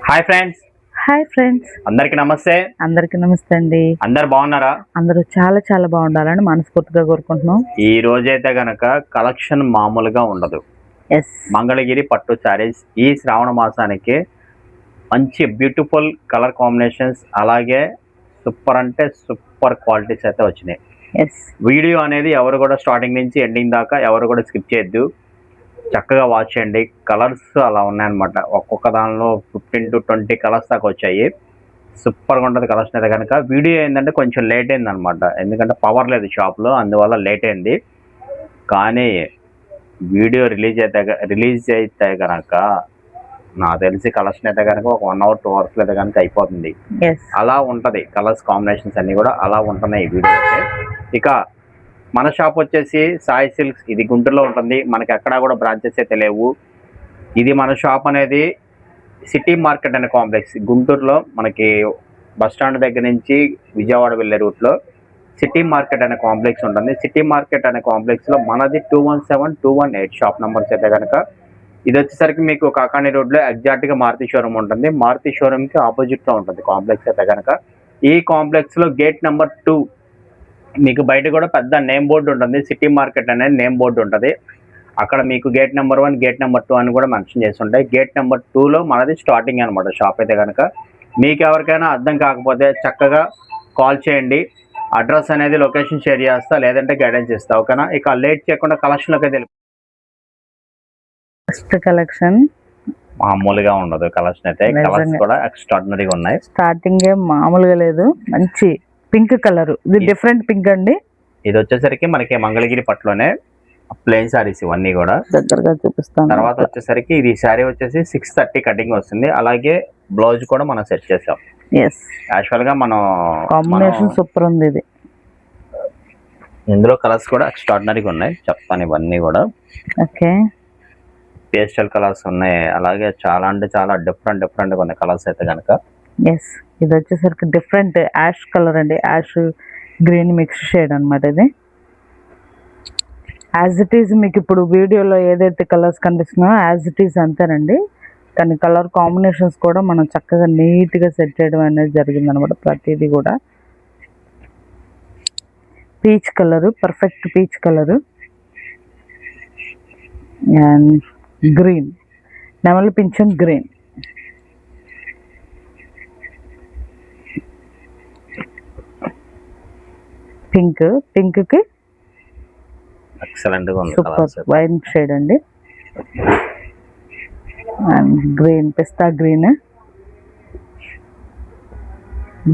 Hi friends. అందరికి నమస్తే. అందరికి నమస్తే అండి. అందరు బాగున్నారా? అందరూ చాలా చాలా బాగుండాలని మనస్ఫూర్తిగా కోరుకుంటున్నాం. ఈ రోజైతే గనక కలెక్షన్ మామూలుగా ఉండదు. మంగళగిరి పట్టు శారీస్ ఈ శ్రావణ మాసానికి మంచి బ్యూటిఫుల్ కలర్ కాంబినేషన్స్, అలాగే సూపర్ అంటే సూపర్ క్వాలిటీస్ అయితే వచ్చినాయి. వీడియో అనేది ఎవరు కూడా స్టార్టింగ్ నుంచి ఎండింగ్ దాకా ఎవరు కూడా స్కిప్ చేయొద్దు, చక్కగా వాచ్ చేయండి. కలర్స్ అలా ఉన్నాయన్నమాట. ఒక్కొక్క దానిలో 15 to 20 కలర్స్ దాకా వచ్చాయి. సూపర్గా ఉంటుంది కలర్స్ అయితే కనుక. వీడియో ఏంటంటే కొంచెం లేట్ అయింది అనమాట, ఎందుకంటే పవర్ లేదు షాప్లో, అందువల్ల లేట్ అయింది. కానీ వీడియో రిలీజ్ అయితే కనుక నాకు తెలిసి కలర్స్ అయితే కనుక ఒక 1 hour 2 hours అయితే కనుక అయిపోతుంది. అలా ఉంటుంది కలర్స్ కాంబినేషన్స్ అన్నీ కూడా అలా ఉంటున్నాయి వీడియో అయితే. ఇక మన షాప్ వచ్చేసి సాయి సిల్క్స్, ఇది గుంటూరులో ఉంటుంది. మనకి ఎక్కడా కూడా బ్రాంచెస్ అయితే లేవు. ఇది మన షాప్ అనేది సిటీ మార్కెట్ అనే కాంప్లెక్స్, గుంటూరులో మనకి బస్ స్టాండ్ దగ్గర నుంచి విజయవాడ వెళ్ళే రూట్లో సిటీ మార్కెట్ అనే కాంప్లెక్స్ ఉంటుంది. సిటీ మార్కెట్ అనే కాంప్లెక్స్లో మనది 217, 218 షాప్ నెంబర్స్ అయితే కనుక. ఇది వచ్చేసరికి మీకు కాకాని రోడ్లో ఎగ్జాక్ట్గా మారుతి షోరూమ్ ఉంటుంది. మారుతి షోరూమ్కి ఆపోజిట్లో ఉంటుంది కాంప్లెక్స్ అయితే కనుక. ఈ కాంప్లెక్స్లో గేట్ నెంబర్ 2 మీకు బయట కూడా పెద్ద నేమ్ బోర్డు ఉంటుంది. సిటీ మార్కెట్ అనేది నేమ్ బోర్డు ఉంటుంది. అక్కడ మీకు గేట్ నెంబర్ 1, గేట్ నెంబర్ 2 అని కూడా మెన్షన్ చేసి ఉంటాయి. గేట్ నెంబర్ 2లో మనది స్టార్టింగ్ అనమాట షాప్ అయితే కనుక. మీకు ఎవరికైనా అర్థం కాకపోతే చక్కగా కాల్ చేయండి. అడ్రస్ అనేది లొకేషన్ షేర్ చేస్తా, లేదంటే గైడెన్స్ ఇస్తా, ఓకేనా? ఇక లేట్ చేయకుండా కలెక్షన్లోకి వెళ్ళి. ఫస్ట్ కలెక్షన్ మామూలుగా ఉండదు కలెక్షన్ అయితే. కలర్స్ కూడా ఎక్స్ట్రాడినరీగా ఉన్నాయి. స్టార్టింగ్ మామూలుగా లేదు, మంచి పింక్ కలర్. ఇది డిఫరెంట్ పింక్ అండి. ఇది వచ్చేసరికి మనకి మంగళగిరి పట్టులోనే ప్లెయిన్ సారీస్ ఇవన్నీ కూడా దగ్గరగా చూపిస్తాను. తర్వాత వచ్చేసరికి ఇది శారీ వచ్చేసి 630 కటింగ్ వస్తుంది. అలాగే బ్లౌజ్ కూడా మనం సెట్ చేసాం. యాక్చువల్ గా మనం కాంబినేషన్ సూపర్ ఉంది. ఇది ఇందులో కలర్స్ కూడా ఎక్స్ట్రాడినరీగా ఉన్నాయి, చెప్తాను ఇవన్నీ కూడా. ఓకే, పేస్టల్ కలర్స్ ఉన్నాయి, అలాగే చాలా అంటే చాలా డిఫరెంట్ కొన్ని కలర్స్ అయితే కనుక. ఇది వచ్చేసరికి డిఫరెంట్ యాష్ కలర్ అండి, యాష్ గ్రీన్ మిక్స్ షేడ్ అనమాట. ఇది యాజ్ ఇట్ ఈజ్ మీకు ఇప్పుడు వీడియోలో ఏదైతే కలర్స్ కనిపిస్తున్నాయో యాజ్ ఇట్ ఈజ్ అంతేనండి. కానీ కలర్ కాంబినేషన్స్ కూడా మనం చక్కగా నీట్గా సెట్ చేయడం అనేది జరిగింది అనమాట. ప్రతిదీ కూడా peach colour, perfect peach colour and green, నెమలి పింఛన్ గ్రీన్, పింక్ కి ఎక్సలెంట్ గా ఉంది సూపర్ వైన్ షేడ్ అండి. And green, pista green,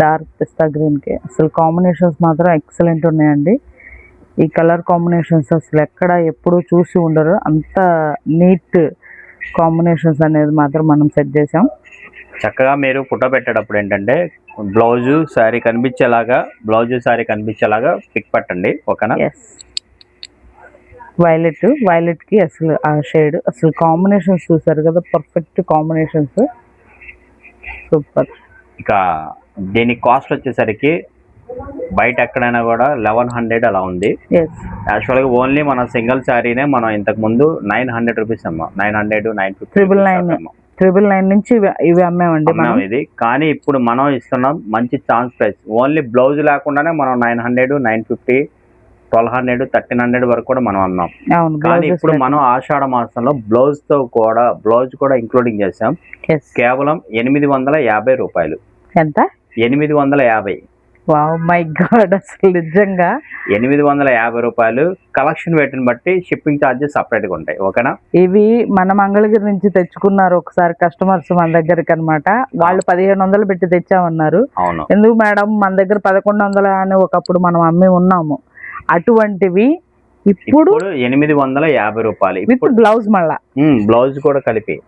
dark pista green కి అసలు కాంబినేషన్స్ మాత్రం ఎక్సలెంట్ ఉన్నాయండి. ఈ కలర్ కాంబినేషన్స్ అసలు ఎక్కడ ఎప్పుడు చూసి ఉండరు, అంత నీట్ కాంబినేషన్స్ అనేది మాత్రం మనం సెట్ చేసాం. చక్కగా మీరు ఫోటో పెట్టేటప్పుడు ఏంటంటే బ్లౌజు శారీ కనిపించేలాగా పిక్ పెట్టండి, ఓకేనా? వైలెట్ కి అసలు ఆ షేడ్, అసలు కాంబినేషన్స్ చూసారు కదా, పర్ఫెక్ట్ కాంబినేషన్స్, సూపర్. ఇక దీని కాస్ట్ వచ్చేసరికి బయట ఎక్కడైనా కూడా 1100 అలా ఉంది. యాక్చువల్గా ఓన్లీ మన సింగిల్ శారీనే మనం ఇంతకు ముందు 900 రూపీస్ అమ్మా, 900, 950, 999 నుంచి ఇవి అమ్మామండి ఇది. కానీ ఇప్పుడు మనం ఇస్తున్నాం మంచి ఛాన్స్ ప్రైస్. ఓన్లీ బ్లౌజ్ లేకుండానే మనం 900, 950, 1200, 1300 వరకు కూడా మనం అన్నాం. కానీ ఇప్పుడు మనం ఆషాఢ మాసంలో బ్లౌజ్ కూడా ఇంక్లూడింగ్ చేసాం. కేవలం 850 రూపాయలు. ఎంత? 850. వావ్ మై గాడ్, అసలు నిజంగా 850 రూపాయలు. కలెక్షన్ వెయిట్ని బట్టి షిప్పింగ్ ఛార్జెస్ సపరేట్గా ఉంటాయి, ఓకేనా? ఇవి మన మంగళగిరి నుంచి తెచ్చుకున్నారు ఒకసారి కస్టమర్స్ మన దగ్గరికి అనమాట. వాళ్ళు 1500 పెట్టి తెచ్చామన్నారు. అవును, ఎందుకు మేడం, మన దగ్గర 1100 అని ఒకప్పుడు మనం అమ్మి ఉన్నాము. అటువంటివి ఇప్పుడు 850 రూపాయలు విత్ బ్లౌజ్, మళ్ళా బ్లౌజ్ కూడా కలిపి.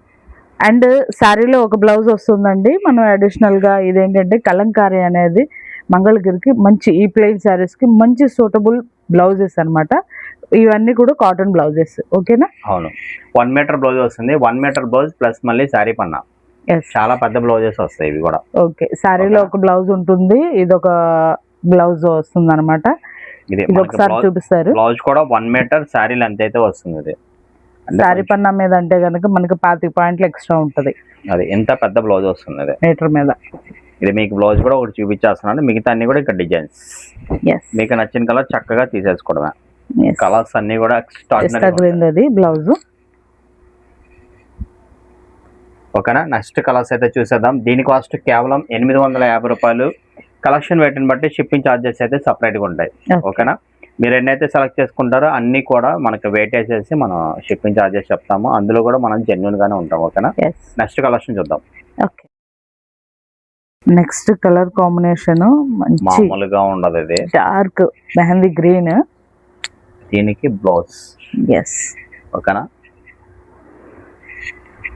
అండ్ శారీలో ఒక బ్లౌజ్ వస్తుందండి. మనం అడిషనల్ గా ఇదేంటంటే కలంకారీ అనేది మంగళగిరికి మంచి, ఈ ప్లెయిన్ శారీస్ కి మంచి సూటబుల్ బ్లౌజెస్ అనమాట. ఇవన్నీ కూడా కాటన్ బ్లౌజెస్, ఓకేనా? అవును, 1 మీటర్ బ్లౌజ్ వస్తుంది. 1 మీటర్ బ్లౌజ్ ప్లస్ మళ్ళీ శారీ పన్నా, చాలా పెద్ద బ్లౌజెస్ వస్తాయి ఇవి కూడా. ఓకే, శారీలో ఒక బ్లౌజ్ ఉంటుంది, ఇది ఒక బ్లౌజ్ వస్తుంది అనమాట. ఇది ఒకసారి చూపిస్తారు. బ్లౌజ్ కూడా 1 మీటర్ శారీ లెంత్ అయితే వస్తుంది. ఇది శారీ పన్నా మీద అంటే కనుక మనకి 25 పాయింట్లు ఎక్స్ట్రా ఉంటుంది. అది ఎంత పెద్ద బ్లౌజ్ వస్తుంది అది మీటర్ మీద. ఇది మీకు బ్లౌజ్ కూడా ఒకటి చూపించేస్తున్నాను, మిగతా అన్ని కూడా ఇక్కడ డిజైన్స్. మీకు నచ్చిన కలర్ చక్కగా తీసేసుకోవడమే. కలర్స్ అన్ని కూడా ఎక్స్ట్రాడినరీ బ్లౌజ్. ఓకేనా, నెక్స్ట్ కలర్స్ అయితే చూసేద్దాం. దీని కాస్ట్ కేవలం 850 రూపాయలు. కలెక్షన్ వెయిట్ని బట్టి షిప్పింగ్ ఛార్జెస్ అయితే సపరేట్గా ఉంటాయి. ఓకేనా, మీరు ఎన్నైతే సెలెక్ట్ చేసుకుంటారో అన్నీ కూడా మనకి వెయిట్ వేసేసి మనం షిప్పింగ్ ఛార్జెస్ చెప్తాము. అందులో కూడా మనం జెన్యున్ గానే ఉంటాం. ఓకేనా, నెక్స్ట్ కలెక్షన్ చూద్దాం. ఓకే, నెక్స్ట్ కలర్ కాంబినేషన్ మామూలుగా ఉండదు, ఇది డార్క్ మెహందీ గ్రీన్. దీనికి బ్లౌజ్. ఓకేనా,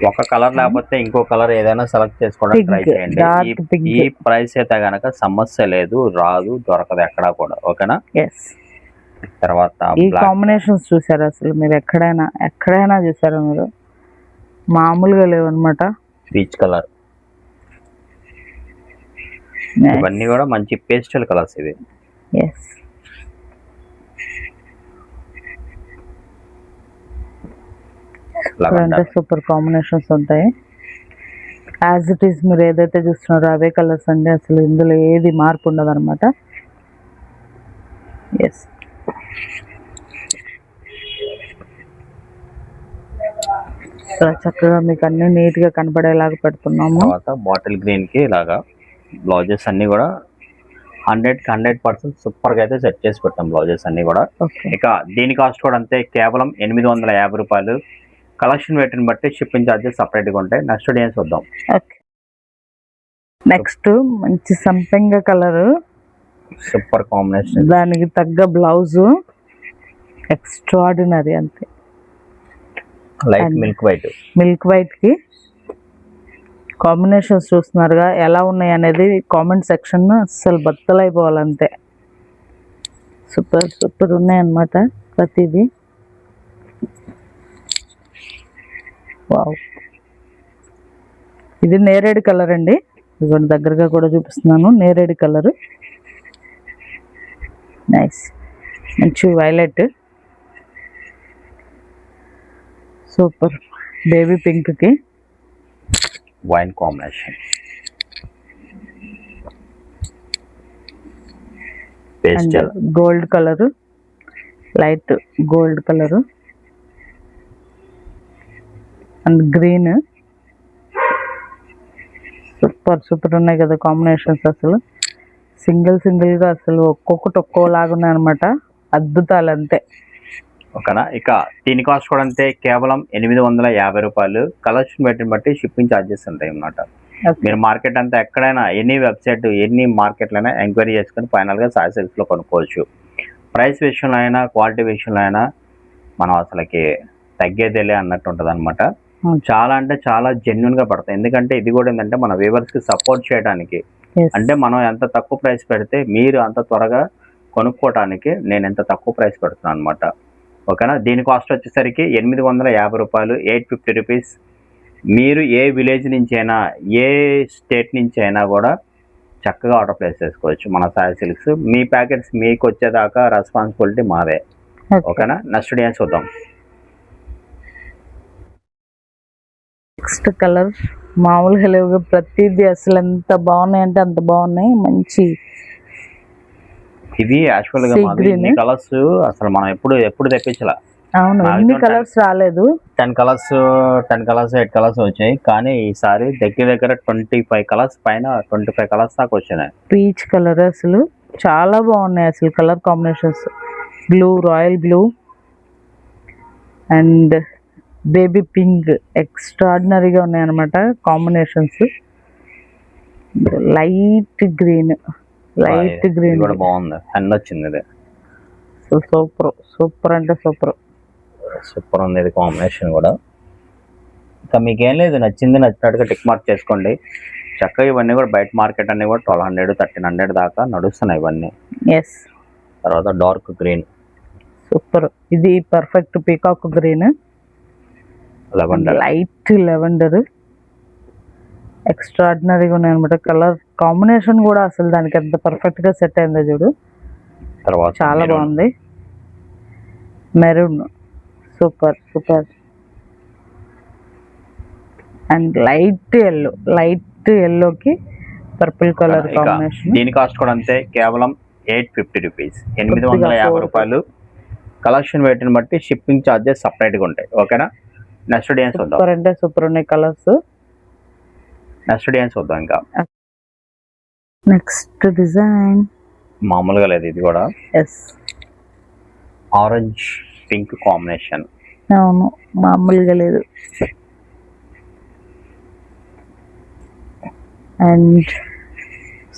ఒక కలర్ లేకపోతే ఇంకో కలర్ ఏదైనా సెలెక్ట్ చేసుకోవడానికి ట్రై చేయండి. ఈ ప్రైస్ అయితే గనక సమస్య లేదు, రాదు, దొరకదు ఎక్కడా కూడా. ఓకేనా, తర్వాత ఈ కాంబినేషన్స్ చూసారా అసలు మీరు? ఎక్కడైనా చూసారా మీరు? మామూలుగా లేవు అనమాట. పీచ్ కలర్, ఇవన్నీ కూడా మంచి పేస్టల్ కలర్స్ ఇవి. సూపర్ కాంబినేషన్స్ ఉంటాయి. యాజ్ ఇట్ ఈస్ మీరు ఏదైతే చూస్తున్నారో అవే కలర్స్ అండి. అసలు ఇందులో ఏది మార్పు ఉండదు అనమాట. చక్కగా మీకు అన్ని నీట్ గా కనపడేలాగా పెడుతున్నాము. తర్వాత బాటిల్ గ్రీన్ కి ఇలాగా బ్లౌజెస్ అన్ని కూడా 100% సూపర్ గా అయితే సెట్ చేసి పెట్టాం బ్లౌజెస్ అన్ని కూడా. ఇక దీని కాస్ట్ కూడా అంతే, కేవలం 850 రూపాయలు. కలెక్షన్ వెయిట్ని బట్టి షిప్పింగ్ ఛార్జెస్ సపరేట్ గా ఉంటాయి. నెక్స్ట్ డిజైన్ చూద్దాం. నెక్స్ట్ మంచి సంపెంగ కలర్, సూపర్ కాంబినేషన్. దానికి తగ్గ బ్లౌజ్ ఎక్స్ట్రాడినరీ అంతే. లైట్ మిల్క్ వైట్ కి కాంబినేషన్స్ చూస్తున్నారుగా ఎలా ఉన్నాయి అనేది కామెంట్ సెక్షన్ అసలు బద్దలైపోవాలంతే. సూపర్ ఉన్నాయి అన్నమాట ప్రతిదీ. వావ్, ఇది నేరేడు కలర్ అండి. ఇదిగోండి దగ్గరగా కూడా చూపిస్తున్నాను. నేరేడు కలర్, నైస్, మంచి వైలెట్, సూపర్. బేబీ పింక్ కి wine combination, gold colour, light gold colour and green. Super ఉన్నాయి కదా కాంబినేషన్స్. అసలు సింగిల్ గా అసలు ఒక్కొక్కటి ఒక్కోలాగా ఉన్నాయి అనమాట. అద్భుతాలు అంతే. ఓకేనా, ఇక దీని కాస్ట్ కూడా అంతే, కేవలం 850 రూపాయలు. కలెక్షన్ బట్టి బట్టి షిప్పింగ్ ఛార్జెస్ ఉంటాయి అన్నమాట. మీరు మార్కెట్ అంతా ఎక్కడైనా ఎనీ వెబ్సైట్ ఎన్ని మార్కెట్లైనా ఎంక్వైరీ చేసుకుని ఫైనల్ గా సాయి సిల్క్స్ లో కొనుక్కోవచ్చు. ప్రైస్ విషయంలో అయినా క్వాలిటీ విషయంలో అయినా మనం అసలుకి తగ్గేదేలే అన్నట్టు ఉంటుంది అనమాట. చాలా అంటే చాలా జెన్యున్ గా పడతాయి. ఎందుకంటే ఇది కూడా ఏంటంటే మన వ్యూవర్స్ కి సపోర్ట్ చేయడానికి. అంటే మనం ఎంత తక్కువ ప్రైస్ పెడితే మీరు అంత త్వరగా కొనుక్కోవటానికి నేను ఎంత తక్కువ ప్రైస్ పెడుతున్నాను అనమాట. ఓకేనా, దీని కాస్ట్ వచ్చేసరికి 850 రూపాయలు, 850 రూపీస్. మీరు ఏ విలేజ్ నుంచి అయినా ఏ స్టేట్ నుంచి అయినా కూడా చక్కగా ఆర్డర్ ప్లేస్ చేసుకోవచ్చు మన సాయి సిల్క్స్. మీ ప్యాకెట్స్ మీకు వచ్చేదాకా రెస్పాన్సిబిలిటీ మాదే. ఓకేనా, నెక్స్ట్ డిజైన్ చూద్దాం. నెక్స్ట్ కలర్ మామూలుగా లేవు, ప్రతిదీ అసలు ఎంత బాగున్నాయి అంటే అంత బాగున్నాయి. మంచి ఇది యాక్చువల్ గా కలర్స్ అసలు మనం ఎప్పుడు తెప్పించాల. అవును, ఎన్ని కలర్స్ రాలేదు. 10 కలర్స్ 8 కలర్స్ వచ్చాయి. కానీ ఈసారి దగ్గర 25 కలర్స్ పైన 25 కలర్స్ దాకా వచ్చినాయి. పీచ్ కలర్ అసలు చాలా బాగున్నాయి. అసలు colour combinations blue, royal blue and baby pink ఎక్స్ట్రాడినరీగా ఉన్నాయి అనమాట కాంబినేషన్స్. లైట్ గ్రీన్ కూడా బాగుంది, అండ్ వచ్చింది. ఇది సూపర్ అంటే సూపర్ ఉంది ఇది కాంబినేషన్ కూడా. ఇంకా మీకేం లేదు, నచ్చినట్టుగా టిక్ మార్క్ చేసుకోండి. చక్కగా ఇవన్నీ కూడా బయట మార్కెట్ అన్ని కూడా 1200 1300 దాకా నడుస్తున్నాయి ఇవన్నీ. తర్వాత డార్క్ గ్రీన్ సూపర్. ఇది perfect peacock green, light lavender ఎక్స్ట్రాడినరీగా ఉన్నాయి అనమాట. కలర్ కాంబినేషన్ కూడా అసలు దానికి ఎంత పర్ఫెక్ట్ గా సెట్ అయిందో చూడు. తర్వాత చాలా బాగుంది. Maroon super. అండ్ లైట్ ఎల్లోకి పర్పుల్ కలర్ కాంబినేషన్. దీని కాస్ట్ కూడా అంతే, కేవలం 850 రూపీస్, 850 రూపాయలు. కలెక్షన్ వెయిట్ని బట్టి షిప్పింగ్ ఛార్జెస్ సపరేట్గా ఉంటాయి. ఓకేనా, నెక్స్ట్ డిజైన్స్ చూద్దాం. సూపర్ అంటే సూపర్ ఉన్నాయి కలర్స్. నెక్స్ట్ డిజైన్స్ చూద్దాం. ఇంకా నెక్స్ట్ డిజైన్ మామూలుగా లేదు, ఇది కూడా ఎస్ ఆరెంజ్ పింక్ కాంబినేషన్. అవును, మామూలుగా లేదు. అండ్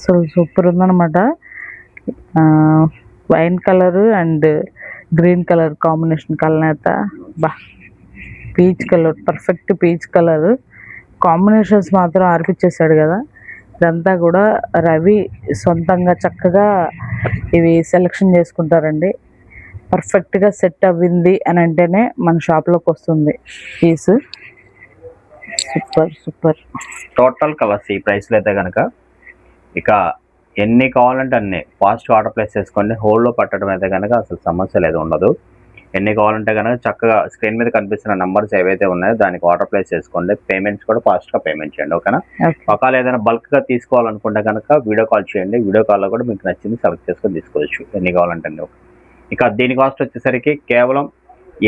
సో సూపర్ ఉందన్నమాట. Wine colour and green colour combination కలనేత. బా, peach colour, perfect peach colour combinations మాత్రం ఆర్పిచ్చేసాడు కదా. ఇదంతా కూడా రవి సొంతంగా చక్కగా ఇవి సెలెక్షన్ చేసుకుంటారండి. పర్ఫెక్ట్గా సెట్ అవ్వింది అని అంటేనే మన షాప్లోకి వస్తుంది పీస్. సూపర్. టోటల్ కలర్స్ ఈ ప్రైస్లో అయితే కనుక ఇక ఎన్ని కావాలంటే అన్ని ఫాస్ట్ ఆర్డర్ ప్లేస్ చేసుకోండి. హోల్డ్లో పట్టడం అయితే కనుక అసలు సమస్య లేదు, ఉండదు. ఎన్ని కావాలంటే కనుక చక్కగా స్క్రీన్ మీద కనిపిస్తున్న నెంబర్స్ ఏవైతే ఉన్నాయో దానికి ఆర్డర్ ప్లేస్ చేసుకోండి. పేమెంట్స్ కూడా ఫాస్ట్గా పేమెంట్ చేయండి. ఓకేనా, ఒకవేళ ఏదైనా బల్క్గా తీసుకోవాలనుకుంటే కనుక వీడియో కాల్ చేయండి. వీడియో కాల్లో కూడా మీకు నచ్చింది సెలెక్ట్ చేసుకొని తీసుకోవచ్చు, ఎన్ని కావాలంటే. ఇక దీని కాస్ట్ వచ్చేసరికి కేవలం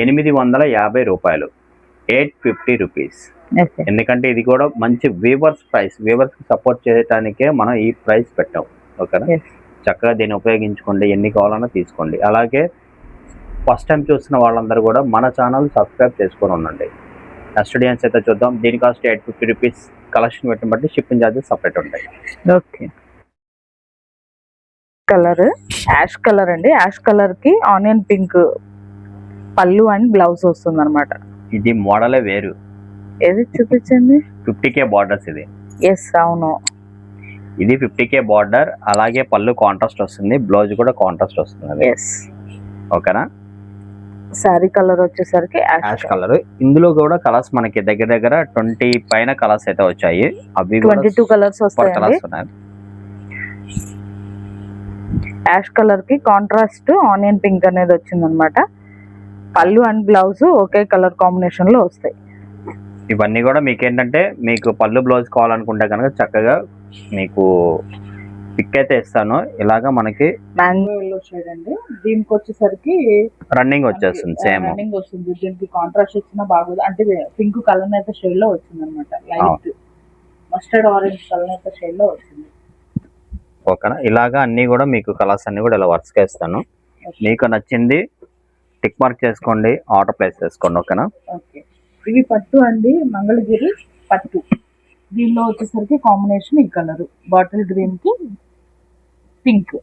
850 రూపాయలు, 850 రూపీస్. ఎందుకంటే ఇది కూడా మంచి వీవర్స్ ప్రైస్, వీవర్స్కి సపోర్ట్ చేయడానికే మనం ఈ ప్రైస్ పెట్టాం. ఓకేనా, చక్కగా దీన్ని ఉపయోగించుకోండి, ఎన్ని కావాలన్నా తీసుకోండి. అలాగే ఫస్ట్ టైం చూస్తున్న వాళ్ళందరూ కూడా మన ఛానల్ సబ్స్క్రైబ్ చేసుకొని ఉండండి. నెక్స్ట్ డిజైన్స్ అయితే చూద్దాం. దీని కాస్ట్ 850 రూపీస్. కలెక్షన్ పెట్టిన బట్టి షిప్పింగ్ ఛార్జెస్ సపరేట్ ఉంటాయి. ఓకే, కలర్ యాష్ కలర్ అండి. యాష్ కలర్ కి ఆనియన్ పింక్ పళ్ళు అండ్ బ్లౌజ్ వస్తుంది అనమాట. ఇది మోడలే వేరు. ఏది చూపించండి. 50K బార్డర్స్ ఇది. ఎస్, అవును, ఇది 50K బార్డర్. అలాగే పళ్ళు కాంట్రాస్ట్ వస్తుంది, బ్లౌజ్ కూడా కాంట్రాస్ట్ వస్తుంది. ఎస్, ఓకేనా. సారీ కలర్ వచ్చేసరికి యాష్ కలర్. ఇందులో కూడా కలర్స్ మనకి దగ్గర దగ్గర 20 పైన కలర్స్ అయితే వచ్చాయి. అవి 22 కలర్స్ వస్తాయి. కలర్స్ ఉన్నాయి. యాష్ కలర్ కి కాంట్రాస్ట్ ఆనియన్ పింక్ అనేది వచ్చింది అనమాట. పళ్ళు and blouse okay colour combination లో వస్తాయి. ఇవన్నీ కూడా మీకు ఏంటంటే మీకు పళ్ళు బ్లౌజ్ కావాలనుకుంటే కనుక చక్కగా మీకు పిక్ అయితే ఇస్తాను. ఇలాగా మనకి మ్యాంగో ఎల్లో షేడ్ అండి. దీనికి వచ్చేసరికి రన్నింగ్ వచ్చేస్తుంది, సేమ్ రన్నింగ్ వస్తుంది. దీనికి కాంట్రాస్ట్ ఇచ్చినా బాగుంది. అంటే పింక్ కలర్ అయితే షేడ్ లో వచ్చింది అనమాట. లైట్ మస్టర్డ్ ఆరెంజ్ కలర్ అయితే షేడ్ లో వచ్చింది. ఓకేనా, ఇలాగా అన్ని కూడా మీకు కలర్స్ అన్ని కూడా ఇలా వర్క్స్గా ఇస్తాను. మీకు నచ్చింది టిక్ మార్క్ చేసుకోండి, ఆర్డర్ ప్లేస్ చేసుకోండి. ఓకేనా. ఓకే, ఇవి పట్టు అండి, మంగళగిరి పట్టు. దీనిలో వచ్చేసరికి కాంబినేషన్ ఈ కలర్ బాటిల్ గ్రీన్ కి పింక్.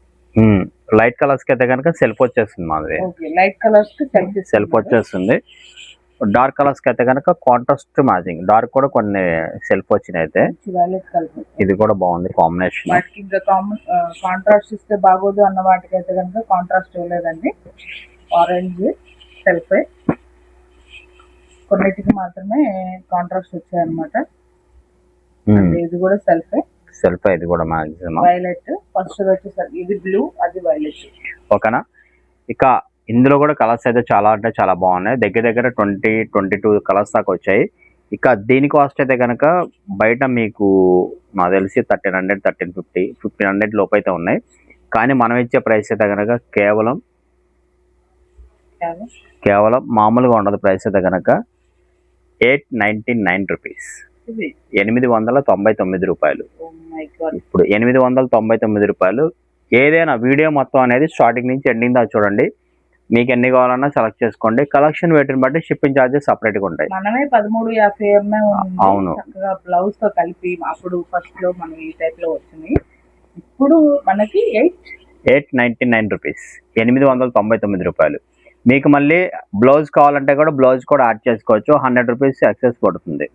లైట్ కలర్స్ కి అయితే కనుక సెల్ఫ్ వచ్చేస్తుంది మాది. లైట్ కలర్స్ కి సెల్ఫ్ వచ్చేస్తుంది. డార్క్ కలర్స్ కి అయితే కనుక కాంట్రాస్ట్ మ్యాచింగ్ డార్క్ కూడా కొన్ని సెల్ఫ్ వచ్చినాయి. అయితే ఇది కూడా బాగుంది కాంబినేషన్. ఇంకా కాంట్రాస్ట్ ఇస్తే బాగోదు అన్న వాటికి అయితే కనుక కాంట్రాస్ట్ ఇవ్వలేదండి. ఆరెంజ్ సెల్ఫ్, కొన్నిటికి మాత్రమే కాంట్రాస్ట్ వచ్చాయన్నమాట. ఇది కూడా సెల్ఫ్, ఇది కూడా మాక్సిమం వైలెట్. ఫస్ట్ వచ్చేసరికి ఇది బ్లూ, అది వైలెట్. ఓకేనా. ఇక ఇందులో కూడా కలర్స్ అయితే చాలా అంటే చాలా బాగున్నాయి. దగ్గర దగ్గర 20-22 కలర్స్ దాకా వచ్చాయి. ఇక దీని కాస్ట్ అయితే కనుక బయట మీకు నాకు తెలిసి 1300, 1350, 1500 లోపు అయితే ఉన్నాయి. కానీ మనం ఇచ్చే ప్రైస్ అయితే కనుక కేవలం మామూలుగా ఉండదు. ప్రైస్ అయితే కనుక 899 రూపీస్, 899 రూపాయలు. ఇప్పుడు 899 రూపాయలు. ఏదైనా వీడియో మొత్తం అనేది స్టార్టింగ్ నుంచి ఎండింగ్ దాకా చూడండి. మీకు ఎన్ని కావాలన్నా సెలెక్ట్ చేసుకోండి. కలెక్షన్ వెయిట్ని బట్టి షిప్పింగ్ ఛార్జెస్ సపరేట్గా ఉంటాయి. మనమే 1350 అవును, బ్లౌజ్ తో కలిపి అప్పుడు ఫస్ట్ లో మనం ఈ టైప్ లో వచ్చింది. ఇప్పుడు మనకి 899 రూపీస్, 899 రూపాయలు. మీకు మళ్ళీ బ్లౌజ్ కావాలంటే కూడా బ్లౌజ్ కూడా యాడ్ చేసుకోవచ్చు. 100 రూపీస్ ఎక్సెస్ పడుతుంది.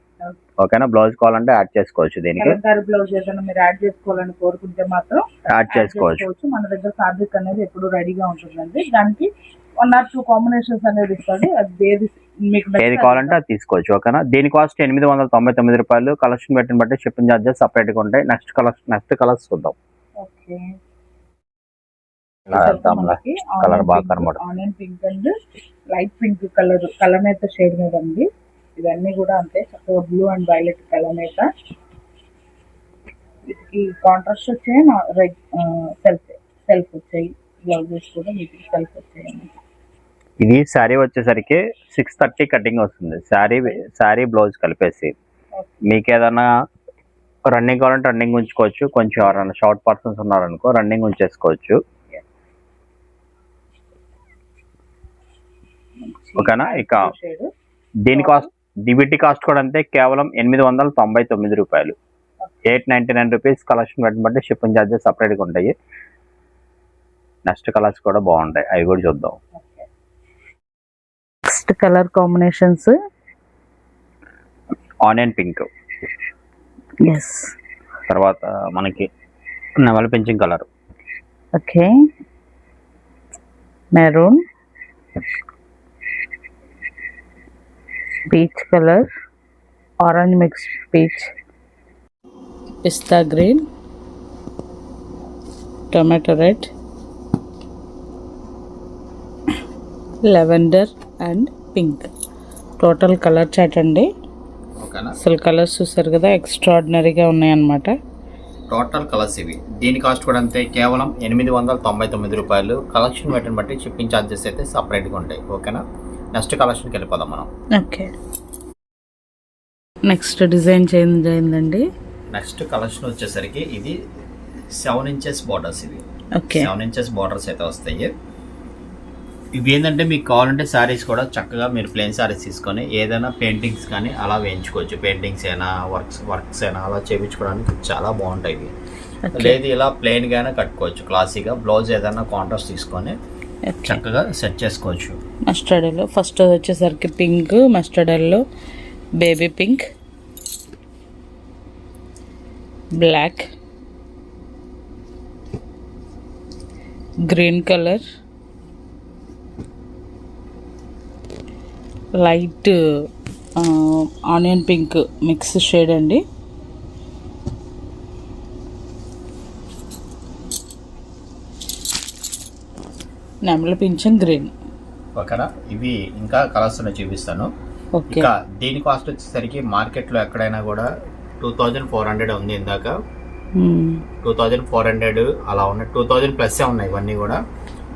ఓకేనా, బ్లౌజ్ కావాలంటే యాడ్ చేసుకోవచ్చు. దీనికి బ్లౌజ్ ఏదైనా మీరు యాడ్ చేసుకోవాలని కోరుకుంటే మాత్రం యాడ్ చేసుకోవచ్చు. మన దగ్గర ఫ్యాబ్రిక్ అనేది ఎప్పుడు రెడీగా ఉంటుందండి. దానికి 1 or 2 కాంబినేషన్స్ అనేది ఇస్తుంది. అది ఏది కావాలంటే అది తీసుకోవచ్చు. ఓకేనా. దీని కాస్ట్ 899 రూపాయలు. కలెక్షన్ పెట్టిన బట్టి షిప్పింగ్ ఛార్జెస్ సపరేట్గా ఉంటాయి. నెక్స్ట్ కలర్స్ చూద్దాం. ఓకే, కలర్ బాగా కనబడుతుంది. Onion pink and light pink colour అయితే షేడ్ మీద ఉంది. ఇవన్నీ కూడా అంతే చక్కగా బ్లూ అండ్ వైలెట్ కలర్ మీద వీటికి కాంట్రాస్ట్ వచ్చాయి, సెల్ఫ్ వచ్చాయి. బ్లౌజెస్ కూడా వీటికి సెల్ఫ్ వచ్చాయండి. ఇది శారీ వచ్చేసరికి 630 కటింగ్ వస్తుంది. శారీ బ్లౌజ్ కలిపేసి. మీకు ఏదైనా రన్నింగ్ కావాలంటే రన్నింగ్ ఉంచుకోవచ్చు. కొంచెం ఎవరైనా షార్ట్ పర్సన్స్ ఉన్నారనుకో రన్నింగ్ ఉంచేసుకోవచ్చు. ఓకేనా. ఇక దీని కాస్ట్ డిబిటీ కాస్ట్ కూడా అంతే, కేవలం 899 రూపాయలు. 899 రూపీస్. కలెక్షన్ బట్టి షిప్పింగ్ ఛార్జెస్ సపరేట్గా ఉంటాయి. నెక్స్ట్ కలర్స్ కూడా బాగుంటాయి, అవి కూడా చూద్దాం. Next colour combinations onion pink, yes, తర్వాత మనకి నెమలి పింఛింగ్ colour, okay, maroon, peach colour, orange mix peach, pista green, tomato red, lavender and pink. Total colour chart అండి. ఓకేనా. అసలు కలర్స్ చూసారు కదా, ఎక్స్ట్రాడినరీగా ఉన్నాయన్నమాట. టోటల్ కలర్స్ ఇవి. దీని కాస్ట్ కూడా అంతే, కేవలం 899 రూపాయలు. కలెక్షన్ బట్టిని బట్టి షిప్పింగ్ ఛార్జెస్ అయితే సపరేట్గా ఉంటాయి. ఓకేనా. నెక్స్ట్ కలెక్షన్కి వెళ్ళిపోదాం మనం. ఓకే, నెక్స్ట్ డిజైన్ చేంజ్ అయిందండి. నెక్స్ట్ కలెక్షన్ వచ్చేసరికి ఇది 7 inches బార్డర్స్. ఇవి ఓకే, 7 inches బార్డర్స్ అయితే వస్తాయి. ఇవి ఏంటంటే మీకు కావాలంటే శారీస్ కూడా చక్కగా మీరు ప్లెయిన్ శారీస్ తీసుకొని ఏదైనా పెయింటింగ్స్ కానీ అలా వేయించుకోవచ్చు. పెయింటింగ్స్ అయినా వర్క్స్ అయినా అలా చేయించుకోవడానికి చాలా బాగుంటాయి ఇవి. లేదు ఇలా ప్లెయిన్గా అయినా కట్టుకోవచ్చు క్లాసీగా. బ్లౌజ్ ఏదైనా కాంట్రాస్ట్ తీసుకొని చక్కగా సెట్ చేసుకోవచ్చు. మస్టర్డ్ ఎల్లో ఫస్ట్ వచ్చేసరికి pink, mustard yellow, baby pink, black, green colour, light onion pink mix shade అండి. నెమలి పింఛన్ గ్రీన్. ఓకేనా. ఇవి ఇంకా కలర్స్ చూపిస్తాను. ఇక దీని కాస్ట్ వచ్చేసరికి మార్కెట్లో ఎక్కడైనా కూడా 2400 ఉంది. ఇందాక 2400 అలా ఉన్నాయి, 2000 ప్లస్ ఉన్నాయి ఇవన్నీ కూడా.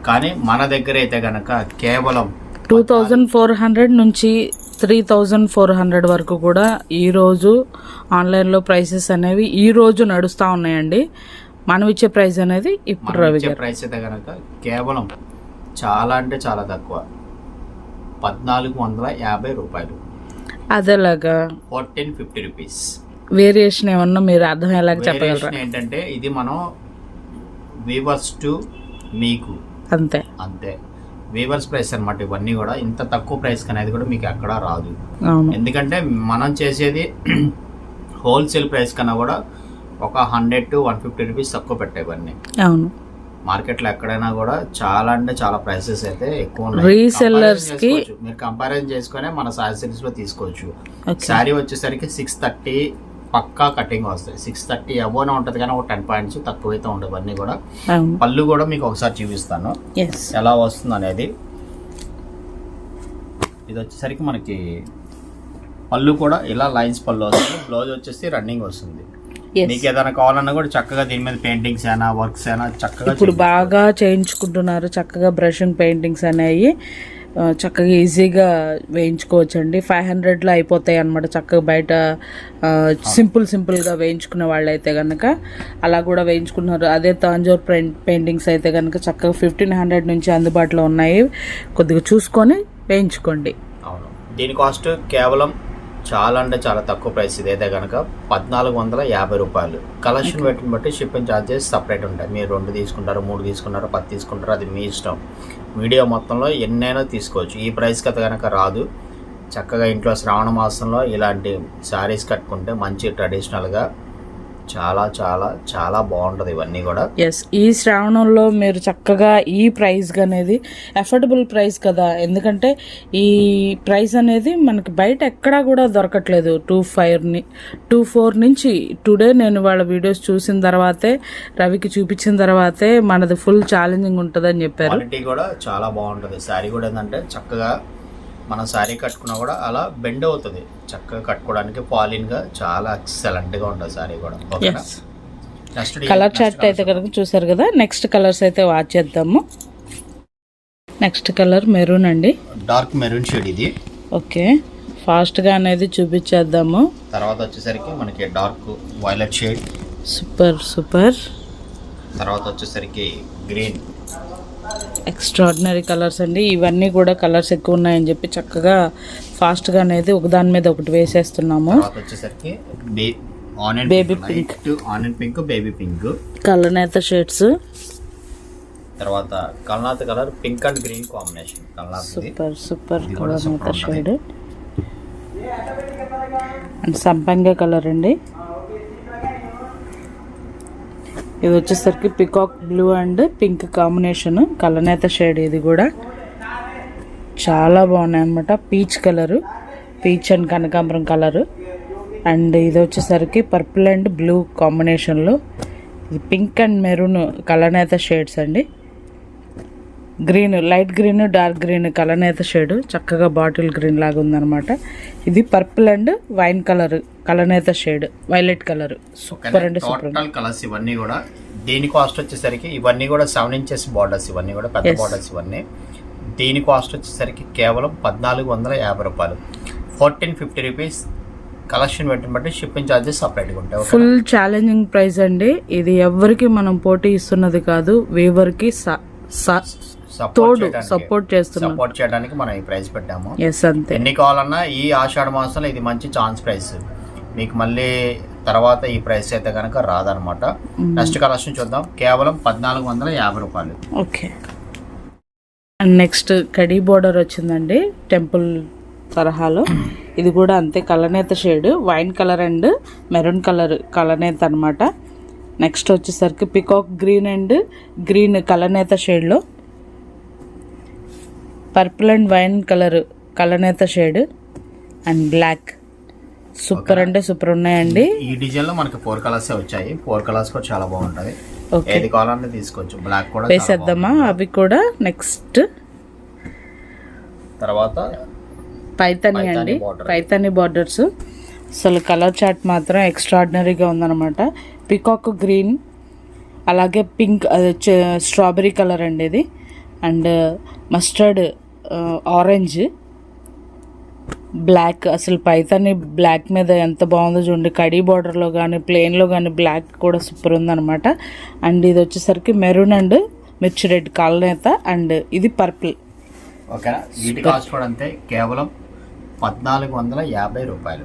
కానీ మన దగ్గర అయితే కనుక కేవలం 2400 నుంచి 3400 వరకు కూడా ఈరోజు ఆన్లైన్లో ప్రైసెస్ అనేవి ఈరోజు నడుస్తూ ఉన్నాయండి. మనం ఇచ్చే ప్రైస్ అనేది ఇప్పుడు రవి గారు ప్రైస్ అయితే కనుక కేవలం చాలా అంటే చాలా తక్కువ, 1450 రూపాయలు. అదేలాగా 1450 రూపీస్. వేరియేషన్ ఏమన్నా మీరు అర్థమయ్యేలాగా చెప్పగలరా? ఏంటంటే ఇది మనం వీవర్స్ టు మీకు అంతే అంతే వీవర్స్ ప్రైస్ అనమాట. ఇవన్నీ కూడా ఇంత తక్కువ ప్రైస్ అనేది కూడా మీకు ఎక్కడా రాదు. ఎందుకంటే మనం చేసేది హోల్సేల్ ప్రైస్ కన్నా కూడా ఒక 100 to 150 రూపీస్ తక్కువ పెట్టాయి ఇవన్నీ. అవును, మార్కెట్లో ఎక్కడైనా కూడా చాలా అంటే చాలా ప్రైసెస్ అయితే ఎక్కువ ఉన్నాయి. రీసెల్లర్స్ కి మీరు కంపారిజన్ చేసుకునే మన సారీ సిరీస్ లో తీసుకోవచ్చు. శారీ వచ్చేసరికి 630 పక్కా కటింగ్ వస్తాయి. 630 అబోనే ఉంటుంది కానీ ఒక 10 పాయింట్స్ తక్కువైతే ఉంటుంది అన్నీ కూడా. పళ్ళు కూడా మీకు ఒకసారి చూపిస్తాను ఎలా వస్తుంది అనేది. ఇది వచ్చేసరికి మనకి పళ్ళు కూడా ఇలా లైన్స్ పళ్ళు వస్తుంది. బ్లౌజ్ వచ్చేసి రన్నింగ్ వస్తుంది. మీకు ఏదైనా కావాలన్నా కూడా చక్కగా దీని మీద పెయింటింగ్స్ అయినా వర్క్స్ అయినా చక్కగా ఇప్పుడు బాగా చేయించుకుంటున్నారు. చక్కగా బ్రషింగ్ పెయింటింగ్స్ అనేవి చక్కగా ఈజీగా వేయించుకోవచ్చండి. 500లో అయిపోతాయి అన్నమాట. చక్కగా బయట సింపుల్గా వేయించుకునే వాళ్ళు అయితే కనుక అలా కూడా వేయించుకుంటున్నారు. అదే తాంజూర్ పెయింటింగ్స్ అయితే కనుక చక్కగా 1500 నుంచి అందుబాటులో ఉన్నాయి. కొద్దిగా చూసుకొని వేయించుకోండి. అవును, దీని కాస్ట్ కేవలం చాలా అంటే చాలా తక్కువ ప్రైస్. ఇదైతే కనుక 1450 రూపాయలు. కలెక్షన్ పెట్టిన బట్టి షిప్పింగ్ ఛార్జెస్ సపరేట్ ఉంటాయి. మీరు 2 తీసుకుంటారు, 3 తీసుకుంటారు, 10 తీసుకుంటారు, అది మీ ఇష్టం. వీడియో మొత్తంలో ఎన్నైనా తీసుకోవచ్చు. ఈ ప్రైస్కి అయితే కనుక రాదు. చక్కగా ఇంట్లో శ్రావణ మాసంలో ఇలాంటి శారీస్ కట్టుకుంటే మంచి ట్రెడిషనల్గా చాలా చాలా చాలా బాగుంటుంది ఇవన్నీ కూడా. ఎస్, ఈ శ్రావణంలో మీరు చక్కగా ఈ ప్రైస్ అనేది అఫోర్డబుల్ ప్రైస్ కదా. ఎందుకంటే ఈ ప్రైస్ అనేది మనకి బయట ఎక్కడా కూడా దొరకట్లేదు. 24 నుంచి టుడే నేను వాళ్ళ వీడియోస్ చూసిన తర్వాతే రవికి చూపించిన తర్వాతే మనది ఫుల్ ఛాలెంజింగ్ ఉంటుందని చెప్పారు. క్వాలిటీ కూడా చాలా బాగుంటుంది. శారీ కూడా ఏంటంటే చక్కగా మనం శారీ కట్టుకున్నా కూడా అలా బెండ్ అవుతుంది, చక్కగా కట్టుకోవడానికి ఫాలిన్గా చాలా ఎక్సలెంట్గా ఉంటుంది శారీ కూడా. ఓకేనా. నెక్స్ట్ కలర్ చార్ట్ అయితే కనుక చూసారు కదా. నెక్స్ట్ కలర్స్ అయితే వాచ్ చేద్దాము. నెక్స్ట్ కలర్ మెరూన్ అండి, డార్క్ మెరూన్ షేడ్ ఇది. ఓకే, ఫాస్ట్గా అనేది చూపించేద్దాము. తర్వాత వచ్చేసరికి మనకి dark violet shade. Super super. తర్వాత వచ్చేసరికి గ్రీన్. ఎక్స్ట్రాడినరీ కలర్స్ అండి. ఇవన్నీ కూడా కలర్స్ ఎక్కువ ఉన్నాయని చెప్పి చక్కగా ఫాస్ట్గా అనేది ఒకదాని మీద ఒకటి వేసేస్తున్నాము. తర్వాత వచ్చేసరికి baby pink, onion pink, baby pink, కలనేత షేడ్స్. తర్వాత కల్నాథ్ colour pink and green combination. Super super కలనేత షేడ్ అండ్ సంపంగ కలర్ అండి. ఇది వచ్చేసరికి peacock blue and pink combination కలనేత షేడ్. ఇది కూడా చాలా బాగున్నాయి అన్నమాట. పీచ్ కలరు, పీచ్ అండ్ కనకాంబరం కలరు. అండ్ ఇది వచ్చేసరికి పర్పుల్ అండ్ బ్లూ కాంబినేషన్లో ఇది పింక్ అండ్ మెరూన్ కలనేత షేడ్స్ అండి. Green, light green, dark green కలనేత షేడ్, చక్కగా బాటిల్ గ్రీన్ లాగా ఉందన్నమాట. ఇది పర్పుల్ అండ్ వైన్ కలర్ కలనేత షేడ్, వైలెట్ కలర్. సూపర్ అండి, సూపర్. టోటల్ కలర్స్ ఇవన్నీ కూడా. దీని కాస్ట్ వచ్చేసరికి ఇవన్నీ కూడా 7 inches బార్డర్స్, ఇవన్నీ కూడా పెద్ద బార్డర్స్ ఇవన్నీ. దీని కాస్ట్ వచ్చేసరికి కేవలం 1450 రూపాయలు, 1450 రూపీస్. కలెక్షన్ పెట్టిన బట్టి షిప్పింగ్ ఛార్జెస్ సపరేట్గా ఉంటాయి. ఫుల్ ఛాలెంజింగ్ ప్రైస్ అండి. ఇది ఎవరికి మనం పోటీ ఇస్తున్నది కాదు, వీవర్కి సపోర్ట్ చేయడానికి మనం ఈ ప్రైస్ పెట్టాము. అంతే. ఎన్ని కావాలన్నా ఈ ఆషాఢ మాసంలో ఇది మంచి ఛాన్స్ ప్రైస్ మీకు. మళ్ళీ తర్వాత ఈ ప్రైస్ అయితే కనుక రాదనమాట. నెక్స్ట్ కలెక్షన్ చూద్దాం. కేవలం 1450 రూపాయలు. ఓకే. అండ్ నెక్స్ట్ కడీ బోర్డర్ వచ్చిందండి టెంపుల్ తరహాలో. ఇది కూడా అంతే కలనేత shade, wine colour and maroon colour కలనేత అనమాట. నెక్స్ట్ వచ్చేసరికి పికాక్ గ్రీన్ అండ్ గ్రీన్ కలనేత షేడ్లో, పర్పుల్ అండ్ వైన్ కలర్ కలనేత షేడ్ అండ్ బ్లాక్. సూపర్ అంటే సూపర్ ఉన్నాయండి. ఈ డిజైన్ లో మనకి 4 కలర్స్ వచ్చాయి. 4 కలర్స్ కూడా చాలా బాగుంటది. ఏది కావాలన్నా తీసుకోవచ్చు. బ్లాక్ కూడా వేసేద్దామా అవి కూడా. నెక్స్ట్ తర్వాత పైతాని అండి, పైతాని బార్డర్స్. అసలు కలర్ చార్ట్ మాత్రం ఎక్స్ట్రాడినరీగా ఉందన్నమాట. పికాక్ గ్రీన్, అలాగే పింక్, స్ట్రాబెరీ కలర్ అండి ఇది. And mustard orange, black. అసలు పైతాని బ్లాక్ మీద ఎంత బాగుందో చూడండి. కడీ బార్డర్లో కానీ ప్లెయిన్లో కానీ బ్లాక్ కూడా సూపర్ ఉందన్నమాట. అండ్ ఇది వచ్చేసరికి మెరూన్ అండ్ మిర్చి రెడ్ కలనేత. అండ్ ఇది పర్పుల్. ఓకేనా. వీటి కాస్ట్ కూడా అంతే, కేవలం 1450 రూపాయలు,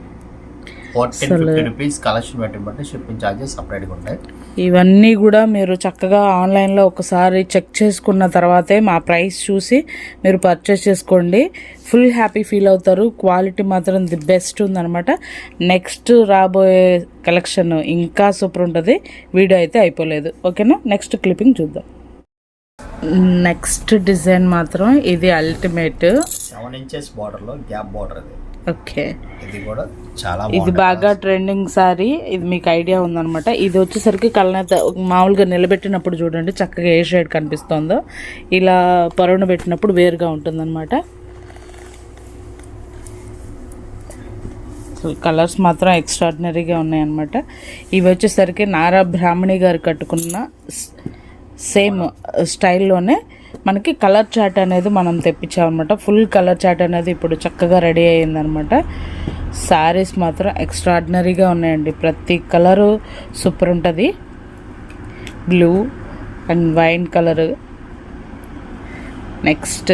1450 రూపీస్. కలెక్షన్ పెట్టిన బట్టి షిప్పింగ్ ఛార్జెస్ సపరేట్గా ఉంటాయి. ఇవన్నీ కూడా మీరు చక్కగా ఆన్లైన్లో ఒకసారి చెక్ చేసుకున్న తర్వాతే మా ప్రైస్ చూసి మీరు పర్చేస్ చేసుకోండి. ఫుల్ హ్యాపీ ఫీల్ అవుతారు. క్వాలిటీ మాత్రం ది బెస్ట్ ఉందన్నమాట. నెక్స్ట్ రాబోయే కలెక్షన్ ఇంకా సూపర్ ఉంటుంది. వీడియో అయితే అయిపోలేదు. ఓకేనా. నెక్స్ట్ క్లిప్పింగ్ చూద్దాం. నెక్స్ట్ డిజైన్ మాత్రం ఇది అల్టిమేట్ 7 inches బార్డర్లో గ్యాప్ బార్డర్. అది ఓకే. ఇది కూడా చాలా ఇది బాగా ట్రెండింగ్ సారీ. ఇది మీకు ఐడియా ఉందన్నమాట. ఇది వచ్చేసరికి కలనేత మామూలుగా నిలబెట్టినప్పుడు చూడండి చక్కగా ఏ షేడ్ కనిపిస్తుందో, ఇలా పరువును పెట్టినప్పుడు వేరుగా ఉంటుందన్నమాట. కలర్స్ మాత్రం ఎక్స్ట్రాడినరీగా ఉన్నాయన్నమాట. ఇవి వచ్చేసరికి నారా బ్రాహ్మణి గారు కట్టుకున్న సేమ్ స్టైల్లోనే మనకి కలర్ చార్ట్ అనేది మనం తెప్పించామన్నమాట. ఫుల్ కలర్ చార్ట్ అనేది ఇప్పుడు చక్కగా రెడీ అయ్యిందనమాట. శారీస్ మాత్రం ఎక్స్ట్రాడినరీగా ఉన్నాయండి. ప్రతి కలరు సూపర్ ఉంటుంది. Blue and wine colour, next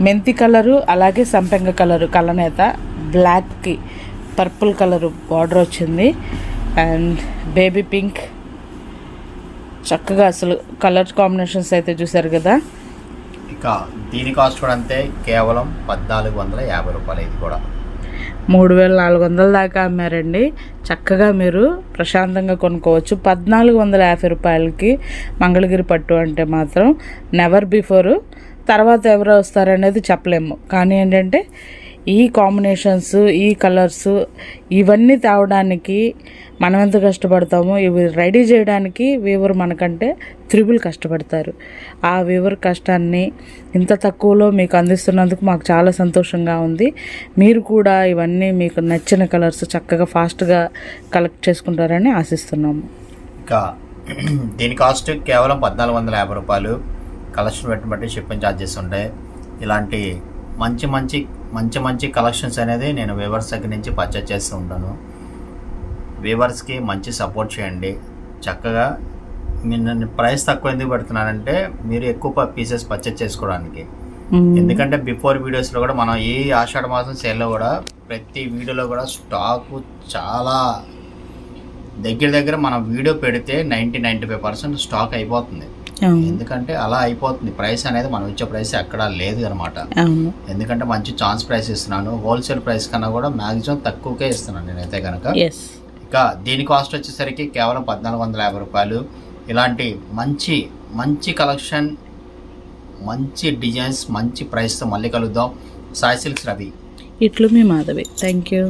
మెంతి కలరు, అలాగే సంపెంగ కలరు కలనేత, బ్లాక్కి పర్పుల్ కలరు బార్డర్ వచ్చింది. And baby pink. చక్కగా అసలు కలర్ కాంబినేషన్స్ అయితే చూసారు కదా. ఇక దీని కాస్ట్ కూడా అంతే, కేవలం 1450 రూపాయలు. ఇది కూడా 3400 దాకా అమ్మారండి. చక్కగా మీరు ప్రశాంతంగా కొనుక్కోవచ్చు 1450 రూపాయలకి. మంగళగిరి పట్టు అంటే మాత్రం నెవర్ బిఫోర్. తర్వాత ఎవరు వస్తారనేది చెప్పలేము. కానీ ఏంటంటే ఈ కాంబినేషన్స్, ఈ కలర్స్ ఇవన్నీ తేవడానికి మనం ఎంత కష్టపడతామో ఇవి రెడీ చేయడానికి వీవర్ మనకంటే త్రిబుల్ కష్టపడతారు. ఆ వీవర్ కష్టాన్ని ఇంత తక్కువలో మీకు అందిస్తున్నందుకు మాకు చాలా సంతోషంగా ఉంది. మీరు కూడా ఇవన్నీ మీకు నచ్చిన కలర్స్ చక్కగా ఫాస్ట్గా కలెక్ట్ చేసుకుంటారని ఆశిస్తున్నాము. ఇంకా దీని కాస్ట్ కేవలం 1450 రూపాయలు. కలెక్షన్ బట్టి షిప్పింగ్ ఛార్జెస్ ఉంటాయి. ఇలాంటి మంచి మంచి మంచి మంచి కలెక్షన్స్ అనేది నేను వీవర్స్ దగ్గర నుంచి పర్చేజ్ చేస్తూ ఉంటాను. వీవర్స్కి మంచి సపోర్ట్ చేయండి. చక్కగా నేను ప్రైస్ తక్కువ ఎందుకు పెడుతున్నానంటే మీరు ఎక్కువ పీసెస్ పర్చేజ్ చేసుకోవడానికి. ఎందుకంటే బిఫోర్ వీడియోస్లో కూడా మనం ఈ ఆషాఢ మాసం సేల్లో కూడా ప్రతి వీడియోలో కూడా స్టాకు చాలా దగ్గర మనం వీడియో పెడితే 90-95% స్టాక్ అయిపోతుంది. ఎందుకంటే అలా అయిపోతుంది. ప్రైస్ అనేది మనం ఇచ్చే ప్రైస్ ఎక్కడా లేదు అనమాట. ఎందుకంటే మంచి ఛాన్స్ ప్రైస్ ఇస్తున్నాను. హోల్సేల్ ప్రైస్ కన్నా కూడా మ్యాక్సిమం తక్కువకే ఇస్తున్నాను నేనైతే కనుక. ఇక దీని కాస్ట్ వచ్చేసరికి కేవలం 1450 రూపాయలు. ఇలాంటి మంచి మంచి కలెక్షన్, మంచి డిజైన్స్, మంచి ప్రైస్తో మళ్ళీ కలుద్దాం. సాయి సిల్క్స్ రవి. ఇట్లు మీ మాధవి. Thank you.